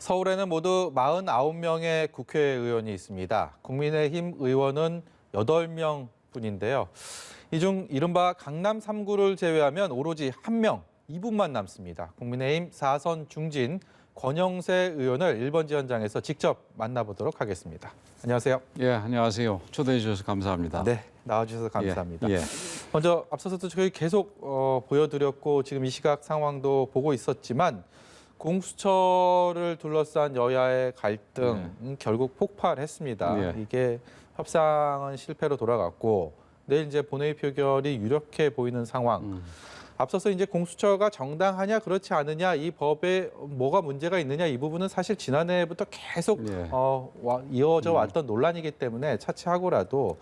서울에는 모두 49명의 국회의원이 있습니다. 국민의힘 의원은 8명 뿐인데요. 이 중 이른바 강남 3구를 제외하면 오로지 1명, 이분만 남습니다. 국민의힘 4선 중진 권영세 의원을 1번 지원장에서 직접 만나보도록 하겠습니다. 안녕하세요. 예, 안녕하세요. 초대해 주셔서 감사합니다. 네, 나와주셔서 감사합니다. 예. 먼저 앞서서도 저희 계속 보여드렸고 지금 이 시각 상황도 보고 있었지만 공수처를 둘러싼 여야의 갈등 결국 폭발했습니다. 예. 이게 협상은 실패로 돌아갔고 내일 이제 본회의 표결이 유력해 보이는 상황. 앞서서 이제 공수처가 정당하냐 그렇지 않느냐 이 법에 뭐가 문제가 있느냐 이 부분은 사실 지난해부터 계속 예. 이어져 왔던 논란이기 때문에 차치하고라도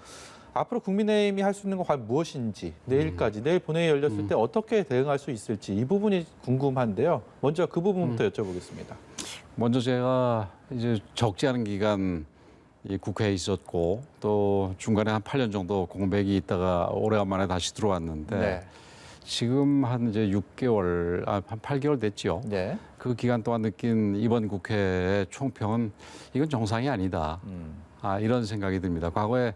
앞으로 국민의힘이 할 수 있는 건 과연 무엇인지 내일까지 내일 본회의 열렸을 때 어떻게 대응할 수 있을지 이 부분이 궁금한데요. 먼저 그 부분부터 여쭤보겠습니다. 먼저 제가 이제 적지 않은 기간 이 국회에 있었고 또 중간에 한 8년 정도 공백이 있다가 오래간만에 다시 들어왔는데 네. 지금 한 이제 6개월, 한 8개월 됐죠. 네. 그 기간 동안 느낀 이번 국회의 총평은 이건 정상이 아니다. 이런 생각이 듭니다. 과거에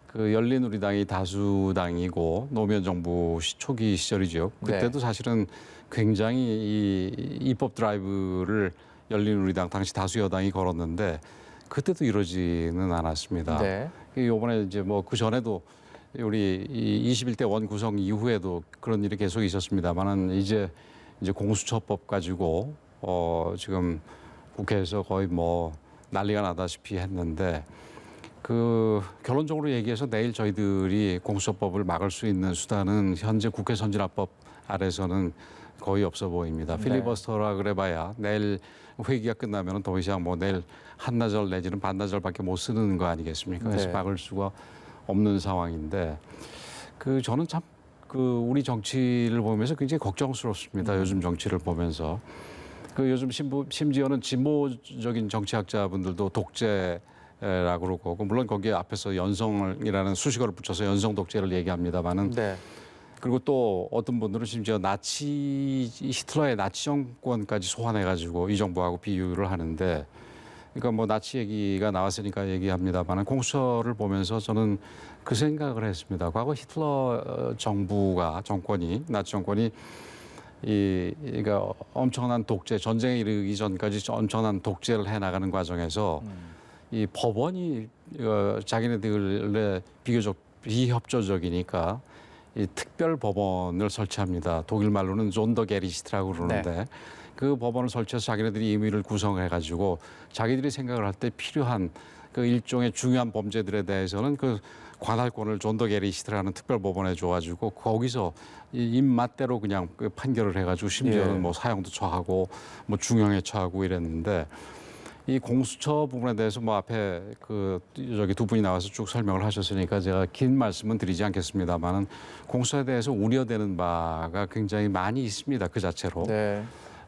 그 열린우리당이 다수당이고 노무현 정부 초기 시절이죠. 그때도 사실은 굉장히 이 입법 드라이브를 열린우리당 당시 다수 여당이 걸었는데 그때도 이러지는 않았습니다. 네. 이번에 이제 뭐 그 전에도 우리 이 21대 원 구성 이후에도 그런 일이 계속 있었습니다만은 이제 공수처법 가지고 지금 국회에서 거의 뭐 난리가 나다시피 했는데 그 결론적으로 얘기해서 내일 저희들이 공수처법을 막을 수 있는 수단은 현재 국회 선진화법 아래서는 거의 없어 보입니다. 필리버스터라 그래봐야 내일 회기가 끝나면 더 이상 뭐 내일 한나절 내지는 반나절밖에 못 쓰는 거 아니겠습니까? 그래서 막을 수가 없는 상황인데 그 저는 참 그 우리 정치를 보면서 굉장히 걱정스럽습니다. 요즘 정치를 보면서 그 요즘 심지어는 진보적인 정치학자분들도 독재라고 그러고 물론 거기에 앞에서 연성이라는 수식어를 붙여서 연성 독재를 얘기합니다만은 그리고 또 어떤 분들은 심지어 히틀러의 나치 정권까지 소환해가지고 이 정부하고 비유를 하는데 그러니까 뭐 나치 얘기가 나왔으니까 얘기합니다만 공수처를 보면서 저는 그 생각을 했습니다. 과거 히틀러 정권이 나치 정권이 그러니까 엄청난 독재 전쟁에 이르기 전까지 엄청난 독재를 해나가는 과정에서 이 법원이 자기네들의 비교적 비협조적이니까 이 특별 법원을 설치합니다. 독일 말로는 존더게리시트라고 그러는데 그 법원을 설치해서 자기네들이 임의를 구성해가지고 자기들이 생각을 할 때 필요한 그 일종의 중요한 범죄들에 대해서는 그 관할권을 존더게리시트라는 특별 법원에 줘가지고 거기서 입맛대로 그냥 그 판결을 해가지고 심지어는 뭐 사형도 처하고 뭐 중형에 처하고 이랬는데 이 공수처 부분에 대해서 뭐 앞에 그 저기 두 분이 나와서 쭉 설명을 하셨으니까 제가 긴 말씀은 드리지 않겠습니다만은 공수처에 대해서 우려되는 바가 굉장히 많이 있습니다. 그 자체로.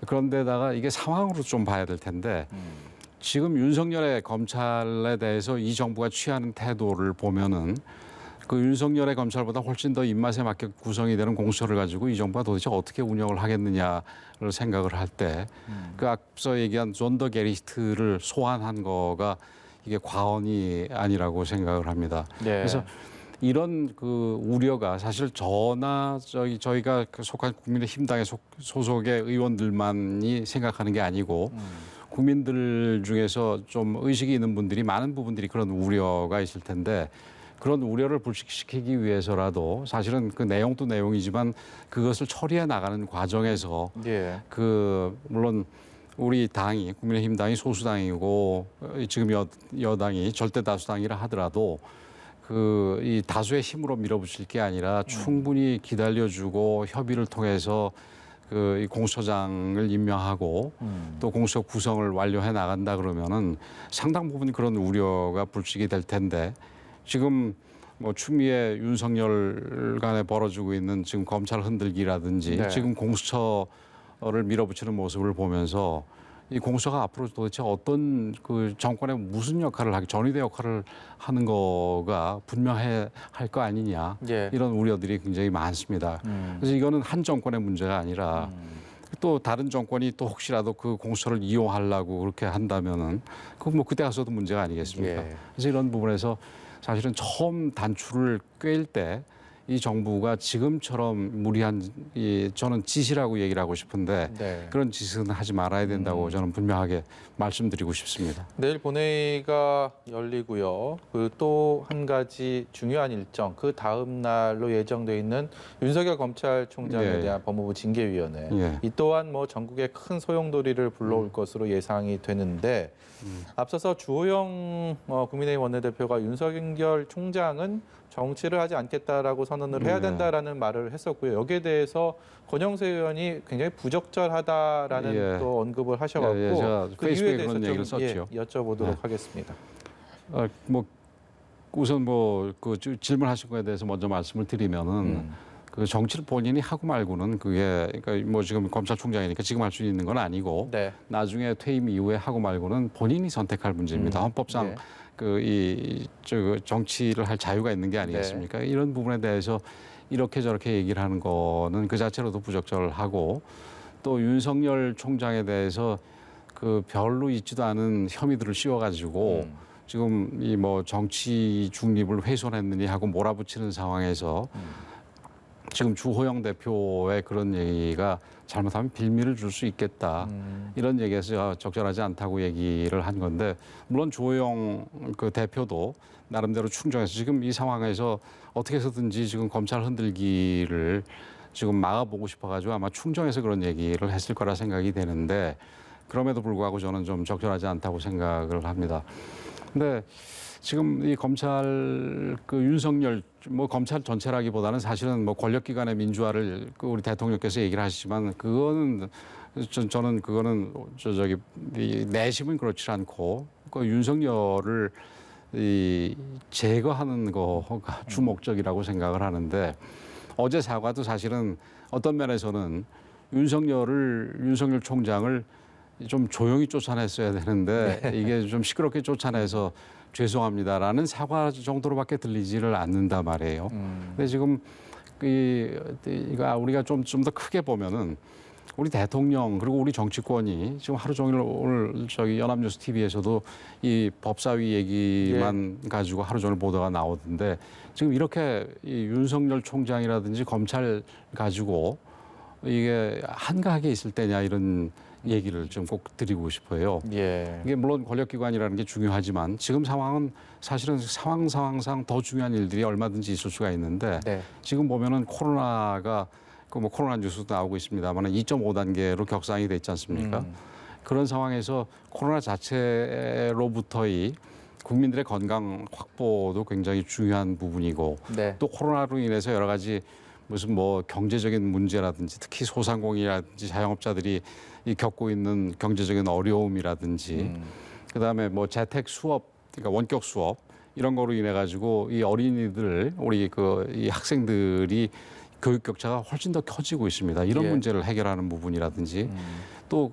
그런데다가 이게 상황으로 좀 봐야 될 텐데 지금 윤석열의 검찰에 대해서 이 정부가 취하는 태도를 보면은 그 윤석열의 검찰보다 훨씬 더 입맛에 맞게 구성이 되는 공수처를 가지고 이 정부가 도대체 어떻게 운영을 하겠느냐를 생각을 할 때 그 앞서 얘기한 존더 게리스트를 소환한 거가 이게 과언이 아니라고 생각을 합니다. 그래서 이런 그 우려가 사실 저나 저희가 속한 국민의힘당의 소속의 의원들만이 생각하는 게 아니고 국민들 중에서 좀 의식이 있는 분들이 많은 부분들이 그런 우려가 있을 텐데 그런 우려를 불식시키기 위해서라도 사실은 그 내용도 내용이지만 그것을 처리해 나가는 과정에서 그 물론 우리 당이 국민의힘 당이 소수당이고 지금 여당이 절대 다수당이라 하더라도 그 이 다수의 힘으로 밀어붙일 게 아니라 충분히 기다려주고 협의를 통해서 그 이 공수처장을 임명하고 또 공수처 구성을 완료해 나간다 그러면은 상당 부분 그런 우려가 불식이 될 텐데 지금 뭐 추미애 윤석열 간에 벌어지고 있는 지금 검찰 흔들기라든지 지금 공수처를 밀어붙이는 모습을 보면서 이 공수처가 앞으로 도대체 어떤 그 정권에 무슨 역할을 하기 전위대 역할을 하는 거가 분명해야 할 거 아니냐 이런 우려들이 굉장히 많습니다. 그래서 이거는 한 정권의 문제가 아니라 또 다른 정권이 또 혹시라도 그 공수처를 이용하려고 그렇게 한다면은 그 뭐 그때 가서도 문제가 아니겠습니까? 예. 그래서 이런 부분에서 사실은 처음 단추를 꿰일 때 이 정부가 지금처럼 무리한 저는 짓이라고 얘기를 하고 싶은데 네. 그런 짓은 하지 말아야 된다고 저는 분명하게 말씀드리고 싶습니다. 내일 본회의가 열리고요. 그 또 한 가지 중요한 일정, 그 다음 날로 예정돼 있는 윤석열 검찰총장에 예. 대한 법무부 징계위원회. 예. 이 또한 뭐 전국에 큰 소용돌이를 불러올 것으로 예상이 되는데 앞서서 주호영 국민의힘 원내대표가 윤석열 총장은 정치를 하지 않겠다라고 선언을 해야 네. 된다라는 말을 했었고요. 여기에 대해서 권영세 의원이 굉장히 부적절하다라는 예. 또 언급을 하셔갖고 예, 제가 그 페이스북에 이유에 대해서 그런 얘기를 좀 썼죠. 여쭤보도록 네. 하겠습니다. 뭐 우선 뭐 그 질문하신 거에 대해서 먼저 말씀을 드리면은 그 정치를 본인이 하고 말고는 그게 그러니까 뭐 지금 검찰총장이니까 지금 할 수 있는 건 아니고 네. 나중에 퇴임 이후에 하고 말고는 본인이 선택할 문제입니다. 헌법상 네. 그 정치를 할 자유가 있는 게 아니겠습니까? 이런 부분에 대해서 이렇게 저렇게 얘기를 하는 거는 그 자체로도 부적절하고 또 윤석열 총장에 대해서 그 별로 있지도 않은 혐의들을 씌워가지고 지금 이 뭐 정치 중립을 훼손했느니 하고 몰아붙이는 상황에서 지금 주호영 대표의 그런 얘기가 잘못하면 빌미를 줄 수 있겠다. 이런 얘기에서 적절하지 않다고 얘기를 한 건데 물론 주호영 그 대표도 나름대로 충정해서 지금 이 상황에서 어떻게 해서든지 지금 검찰 흔들기를 지금 막아보고 싶어가지고 아마 충정해서 그런 얘기를 했을 거라 생각이 되는데 그럼에도 불구하고 저는 좀 적절하지 않다고 생각을 합니다. 근데 지금 이 검찰 그 윤석열 뭐 검찰 전체라기보다는 사실은 뭐 권력기관의 민주화를 그 우리 대통령께서 얘기를 하시지만 그거는 저는 그거는 저기 내심은 그렇지 않고 그 윤석열을 이 제거하는 거가 주목적이라고 생각을 하는데 어제 사과도 사실은 어떤 면에서는 윤석열 총장을 좀 조용히 쫓아냈어야 되는데 이게 좀 시끄럽게 쫓아내서 죄송합니다라는 사과 정도로밖에 들리지를 않는단 말이에요. 근데 지금 이거 우리가 좀 더 크게 보면은 우리 대통령 그리고 우리 정치권이 지금 하루 종일 오늘 저기 연합뉴스 TV에서도 이 법사위 얘기만 가지고 하루 종일 보도가 나오던데 지금 이렇게 이 윤석열 총장이라든지 검찰 가지고 이게 한가하게 있을 때냐 이런 얘기를 좀 꼭 드리고 싶어요. 예. 이게 물론 권력기관이라는 게 중요하지만 지금 상황은 사실은 상황상 더 중요한 일들이 얼마든지 있을 수가 있는데 네. 지금 보면은 코로나가 그 뭐 코로나 뉴스도 나오고 있습니다만 2.5단계로 격상이 돼 있지 않습니까? 그런 상황에서 코로나 자체로부터의 국민들의 건강 확보도 굉장히 중요한 부분이고 네. 또 코로나로 인해서 여러 가지 무슨 뭐 경제적인 문제라든지 특히 소상공인이라든지 자영업자들이 이 겪고 있는 경제적인 어려움이라든지 그다음에 뭐 재택 수업 그러니까 원격 수업 이런 거로 인해 가지고 이 어린이들 우리 이 학생들이 교육 격차가 훨씬 더 커지고 있습니다. 이런 예. 문제를 해결하는 부분이라든지 또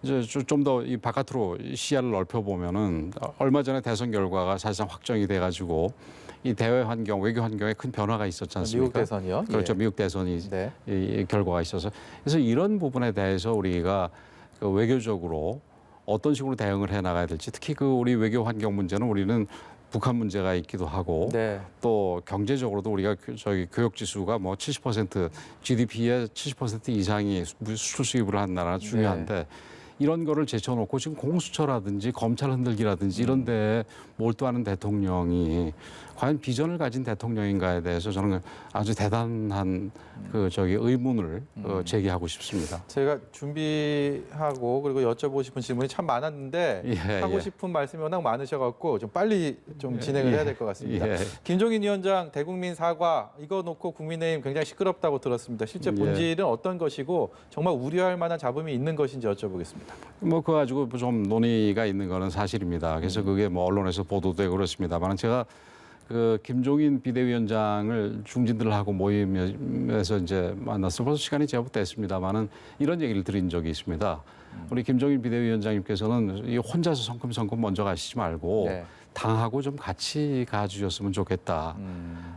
이제 좀 더 이 바깥으로 시야를 넓혀 보면은 얼마 전에 대선 결과가 사실상 확정이 돼 가지고 이 대외 환경, 외교 환경에 큰 변화가 있었지 않습니까? 미국 대선이요? 그렇죠. 예. 미국 대선이 네. 이 결과가 있어서 그래서 이런 부분에 대해서 우리가 그 외교적으로 어떤 식으로 대응을 해 나가야 될지 특히 그 우리 외교 환경 문제는 우리는 북한 문제가 있기도 하고 네. 또 경제적으로도 우리가 저기 교육 지수가 뭐 70% GDP의 70% 이상이 수출 수입을 한 나라가 중요한데 이런 거를 제쳐놓고 지금 공수처라든지 검찰 흔들기라든지 이런 데에 몰두하는 대통령이 과연 비전을 가진 대통령인가에 대해서 저는 아주 대단한 그 저기 의문을 제기하고 싶습니다. 제가 준비하고 그리고 여쭤보고 싶은 질문이 참 많았는데 예, 하고 예. 싶은 말씀이 워낙 많으셔갖고 좀 빨리 좀 진행을 해야 될 것 같습니다. 예. 김종인 위원장 대국민 사과 이거 놓고 국민의힘 굉장히 시끄럽다고 들었습니다. 실제 예. 본질은 어떤 것이고 정말 우려할 만한 잡음이 있는 것인지 여쭤보겠습니다. 뭐 그거 가지고 좀 논의가 있는 거는 사실입니다. 그래서 그게 뭐 언론에서 보도되고 그렇습니다만 제가 그 김종인 비대위원장을 중진들하고 모임에서 이제 만났어 벌써 시간이 제법 됐습니다만은 이런 얘기를 드린 적이 있습니다. 우리 김종인 비대위원장님께서는 이 혼자서 성큼성큼 먼저 가시지 말고 네. 당하고 좀 같이 가주셨으면 좋겠다.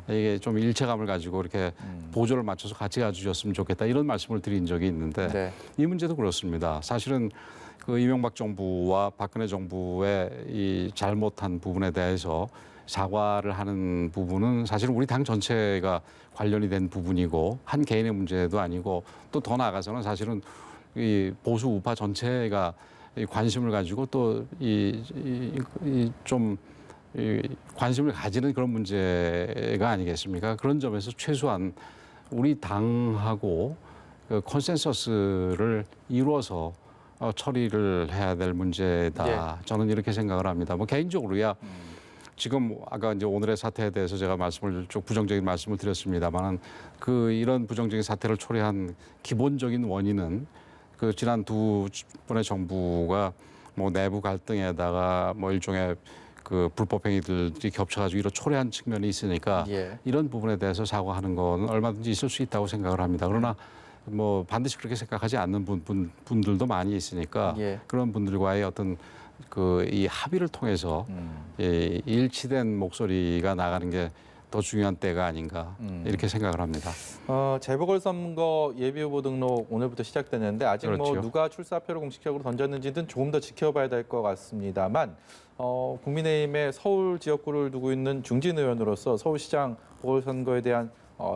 이게 좀 일체감을 가지고 이렇게 보조를 맞춰서 같이 가주셨으면 좋겠다. 이런 말씀을 드린 적이 있는데 네. 이 문제도 그렇습니다. 사실은 그 이명박 정부와 박근혜 정부의 이 잘못한 부분에 대해서 사과를 하는 부분은 사실은 우리 당 전체가 관련이 된 부분이고 한 개인의 문제도 아니고 또 더 나아가서는 사실은 이 보수 우파 전체가 이 관심을 가지고 또 좀 관심을 가지는 그런 문제가 아니겠습니까? 그런 점에서 최소한 우리 당하고 그 컨센서스를 이루어서 처리를 해야 될 문제다. 예. 저는 이렇게 생각을 합니다. 뭐 개인적으로야 지금 아까 이제 오늘의 사태에 대해서 제가 말씀을 좀 부정적인 말씀을 드렸습니다만은 그 이런 부정적인 사태를 초래한 기본적인 원인은 그 지난 두 번의 정부가 뭐 내부 갈등에다가 뭐 일종의 그 불법 행위들이 겹쳐가지고 이런 초래한 측면이 있으니까 예. 이런 부분에 대해서 사과하는 건 얼마든지 있을 수 있다고 생각을 합니다. 그러나 뭐 반드시 그렇게 생각하지 않는 분들도 많이 있으니까 예. 그런 분들과의 어떤 그 이 합의를 통해서 이 일치된 목소리가 나가는 게 더 중요한 때가 아닌가 이렇게 생각을 합니다. 재보궐선거 예비후보 등록 오늘부터 시작되는데 아직 뭐 그렇죠. 누가 출사표를 공식적으로 던졌는지는 조금 더 지켜봐야 될 것 같습니다만 국민의힘의 서울 지역구를 두고 있는 중진 의원으로서 서울시장 보궐선거에 대한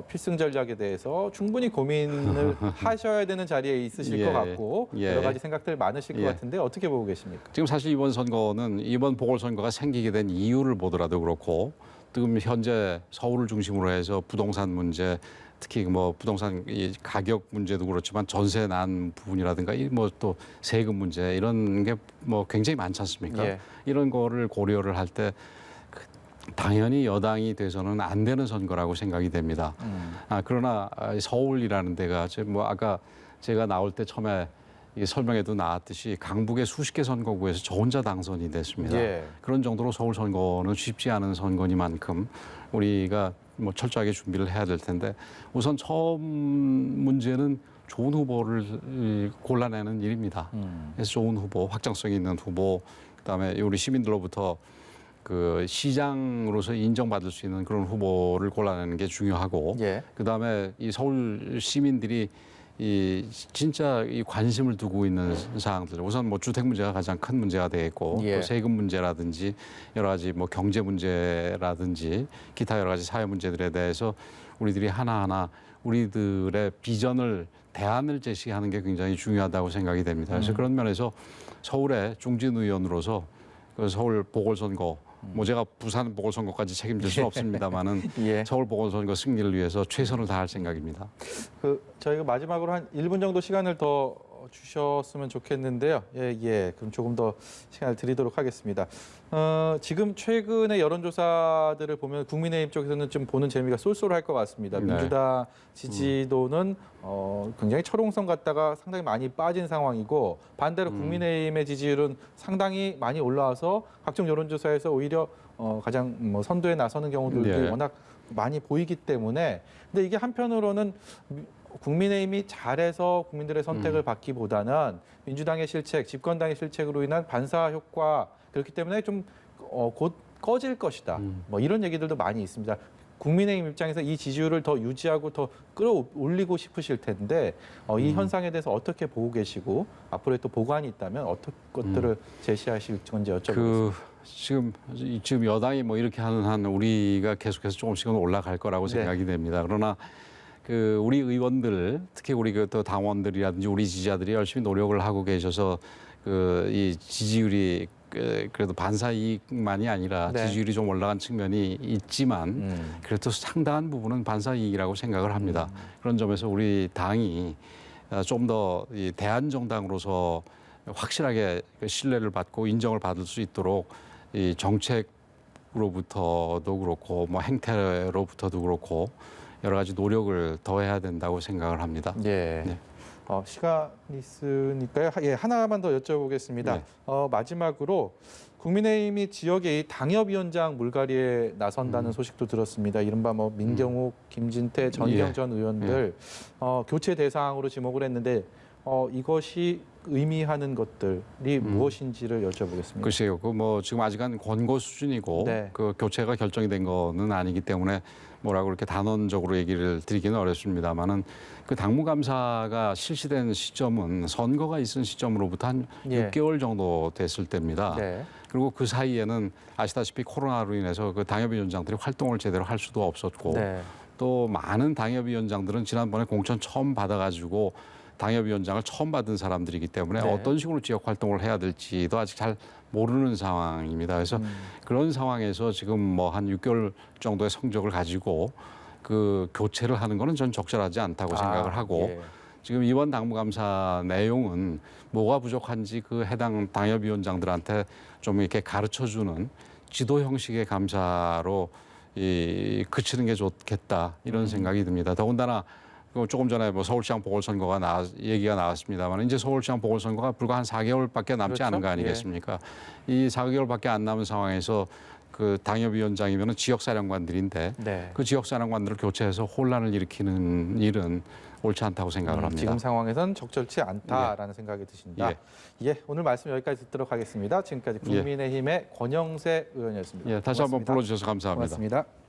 필승 전략에 대해서 충분히 고민을 하셔야 되는 자리에 있으실 예, 것 같고 예. 여러 가지 생각들 많으실 것 예. 같은데 어떻게 보고 계십니까? 지금 사실 이번 선거는 이번 보궐선거가 생기게 된 이유를 보더라도 그렇고 지금 현재 서울을 중심으로 해서 부동산 문제 특히 뭐 부동산 이 가격 문제도 그렇지만 전세 난 부분이라든가 뭐 또 세금 문제 이런 게 뭐 굉장히 많지 않습니까? 예. 이런 거를 고려를 할 때 당연히 여당이 돼서는 안 되는 선거라고 생각이 됩니다. 그러나 서울이라는 데가 뭐 아까 제가 나올 때 처음에 이 설명에도 나왔듯이 강북의 수십 개 선거구에서 저 혼자 당선이 됐습니다. 예. 그런 정도로 서울 선거는 쉽지 않은 선거니만큼 우리가 뭐 철저하게 준비를 해야 될 텐데 우선 처음 문제는 좋은 후보를 골라내는 일입니다. 그래서 좋은 후보, 확장성 있는 후보, 그다음에 우리 시민들로부터 그 시장으로서 인정받을 수 있는 그런 후보를 골라내는 게 중요하고, 예. 그다음에 이 서울 시민들이 이 진짜 이 관심을 두고 있는 사항들, 우선 뭐 주택 문제가 가장 큰 문제가 되겠고, 예. 또 세금 문제라든지 여러 가지 뭐 경제 문제라든지 기타 여러 가지 사회 문제들에 대해서 우리들이 하나하나 우리들의 비전을 대안을 제시하는 게 굉장히 중요하다고 생각이 됩니다. 그래서 그런 면에서 서울의 중진 의원으로서 그 서울 보궐선거, 뭐 제가 부산 보궐선거까지 책임질 수는 없습니다만은 예. 서울 보궐선거 승리를 위해서 최선을 다할 생각입니다. 저희가 마지막으로 한 1분 정도 시간을 더 주셨으면 좋겠는데요. 예. 그럼 조금 더 시간을 드리도록 하겠습니다. 지금 최근의 여론조사들을 보면 국민의힘 쪽에서는 좀 보는 재미가 쏠쏠할 것 같습니다. 네. 민주당 지지도는 굉장히 철옹성 갔다가 상당히 많이 빠진 상황이고 반대로 국민의힘의 지지율은 상당히 많이 올라와서 각종 여론조사에서 오히려 가장 뭐 선두에 나서는 경우들이 네. 워낙 많이 보이기 때문에 근데 이게 한편으로는 국민의힘이 잘해서 국민들의 선택을 받기보다는 민주당의 실책, 집권당의 실책으로 인한 반사 효과 그렇기 때문에 좀 곧 꺼질 것이다. 뭐 이런 얘기들도 많이 있습니다. 국민의힘 입장에서 이 지지율을 더 유지하고 더 끌어올리고 싶으실 텐데 이 현상에 대해서 어떻게 보고 계시고 앞으로의 또 보관이 있다면 어떤 것들을 제시하실 건지 여쭤보겠습니다. 지금 여당이 뭐 이렇게 하는 한 우리가 계속해서 조금씩은 올라갈 거라고 네. 생각이 됩니다. 그러나 그 우리 의원들, 특히 우리 그 또 당원들이라든지 우리 지지자들이 열심히 노력을 하고 계셔서 그 이 지지율이 그래도 반사 이익만이 아니라 네. 지지율이 좀 올라간 측면이 있지만 그래도 상당한 부분은 반사 이익이라고 생각을 합니다. 그런 점에서 우리 당이 좀 더 이 대안 정당으로서 확실하게 신뢰를 받고 인정을 받을 수 있도록 이 정책으로부터도 그렇고 뭐 행태로부터도 그렇고 여러 가지 노력을 더해야 된다고 생각을 합니다. 예. 네. 시간이 있으니까요. 예, 하나만 더 여쭤보겠습니다. 네. 마지막으로 국민의힘이 지역의 이 당협위원장 물갈이에 나선다는 소식도 들었습니다. 이른바 뭐 민경욱, 김진태, 전경 예. 전 의원들 교체 대상으로 지목을 했는데 이것이 의미하는 것들이 무엇인지를 여쭤보겠습니다. 글쎄요, 그 뭐 지금 아직은 권고 수준이고 네. 그 교체가 결정이 된 거는 아니기 때문에 뭐라고 그렇게 단언적으로 얘기를 드리기는 어렵습니다만은 그 당무감사가 실시된 시점은 선거가 있은 시점으로부터 한 예. 6개월 정도 됐을 때입니다. 네. 그리고 그 사이에는 아시다시피 코로나로 인해서 그 당협위원장들이 활동을 제대로 할 수도 없었고 네. 또 많은 당협위원장들은 지난번에 공천 처음 받아가지고 당협위원장을 처음 받은 사람들이기 때문에 네. 어떤 식으로 지역 활동을 해야 될지도 아직 잘 모르는 상황입니다. 그래서 그런 상황에서 지금 뭐 한 6개월 정도의 성적을 가지고 그 교체를 하는 거는 전 적절하지 않다고 생각을 하고 예. 지금 이번 당무감사 내용은 뭐가 부족한지 그 해당 당협위원장들한테 좀 이렇게 가르쳐주는 지도 형식의 감사로 그치는 게 좋겠다 이런 생각이 듭니다. 더군다나 그 조금 전에 뭐 서울시장 보궐선거가 얘기가 나왔습니다만 이제 서울시장 보궐선거가 불과 한 4개월밖에 남지 그렇죠? 않은 거 아니겠습니까? 이 4개월밖에 안 남은 상황에서 그 당협위원장이면 지역사령관들인데 네. 그 지역사령관들을 교체해서 혼란을 일으키는 일은 옳지 않다고 생각을 합니다. 지금 상황에선 적절치 않다라는 생각이 드신다. 예, 오늘 말씀 여기까지 듣도록 하겠습니다. 지금까지 국민의힘의 권영세 의원이었습니다. 예, 다시 한번 고맙습니다. 불러주셔서 감사합니다. 고맙습니다.